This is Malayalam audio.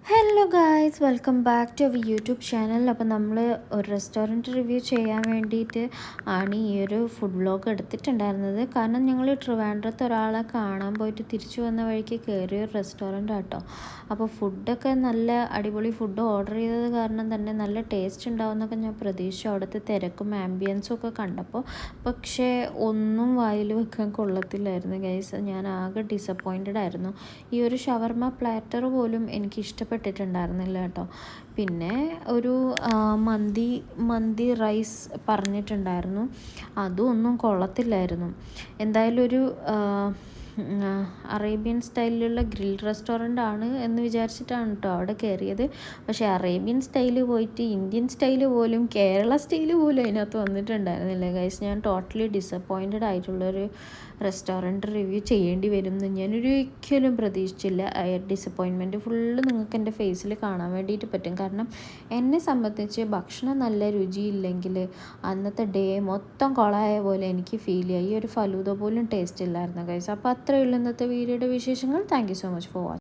Hello guys, welcome back to our YouTube channel. അപ്പോൾ നമ്മൾ ഒരു റെസ്റ്റോറൻറ്റ് റിവ്യൂ ചെയ്യാൻ വേണ്ടിയിട്ട് ആണ് ഈ ഒരു ഫുഡ് വ്ലോഗ് എടുത്തിട്ടുണ്ടായിരുന്നത്. കാരണം ഞങ്ങൾ ട്രിവാൻഡ്രത്ത് ഒരാളെ കാണാൻ പോയിട്ട് തിരിച്ചു വന്ന വഴിക്ക് കയറിയ ഒരു റെസ്റ്റോറൻ്റ് ആട്ടോ. അപ്പോൾ ഫുഡൊക്കെ നല്ല അടിപൊളി ഫുഡ് ഓർഡർ ചെയ്തത് കാരണം തന്നെ നല്ല ടേസ്റ്റ് ഉണ്ടാവുമെന്നൊക്കെ ഞാൻ പ്രതീക്ഷിച്ചു, അവിടുത്തെ തിരക്കും ആംബിയൻസും ഒക്കെ കണ്ടപ്പോൾ. പക്ഷേ ഒന്നും വായിൽ വെക്കാൻ കൊള്ളത്തില്ലായിരുന്നു ഗൈസ്. ഞാൻ ആകെ ഡിസപ്പോയിൻറ്റഡ് ആയിരുന്നു. ഈ ഒരു ഷവർമ പ്ലാറ്റർ പോലും എനിക്ക് ഇഷ്ടപ്പെട്ടിട്ടുണ്ടായിരുന്നില്ല കേട്ടോ. പിന്നെ ഒരു മന്തി റൈസ് പറഞ്ഞിട്ടുണ്ടായിരുന്നു, അതും ഒന്നും കൊള്ളത്തില്ലായിരുന്നു. എന്തായാലും ഒരു അറേബ്യൻ സ്റ്റൈലിലുള്ള ഗ്രിൽ റെസ്റ്റോറൻ്റ് ആണ് എന്ന് വിചാരിച്ചിട്ടാണ് കേട്ടോ അവിടെ കയറിയത്. പക്ഷേ അറേബ്യൻ സ്റ്റൈല് പോയിട്ട് ഇന്ത്യൻ സ്റ്റൈല് പോലും കേരള സ്റ്റൈല് പോലും അതിനകത്ത് വന്നിട്ടുണ്ടായിരുന്നില്ല ഗൈസ്. ഞാൻ ടോട്ടലി ഡിസപ്പോയിൻറ്റഡ് ആയിട്ടുള്ളൊരു റെസ്റ്റോറൻറ്റ് റിവ്യൂ ചെയ്യേണ്ടി വരും എന്ന് ഞാനൊരിക്കലും പ്രതീക്ഷിച്ചില്ല. ഡിസപ്പോയിൻമെൻറ്റ് ഫുള്ള് നിങ്ങൾക്ക് എൻ്റെ ഫേസിൽ കാണാൻ വേണ്ടിയിട്ട് പറ്റും. കാരണം എന്നെ സംബന്ധിച്ച് ഭക്ഷണം നല്ല രുചിയില്ലെങ്കിൽ അന്നത്തെ ഡേ മൊത്തം കൊളായ പോലെ എനിക്ക് ഫീൽ ചെയ്യുക. ഈ ഒരു ഫലൂദ പോലും ടേസ്റ്റ് ഇല്ലായിരുന്നു ഗൈസ്. അപ്പോൾ അത്രയേ ഉള്ളൂ ഇന്നത്തെ വീഡിയോയുടെ വിശേഷങ്ങൾ. Thank you so much for watching.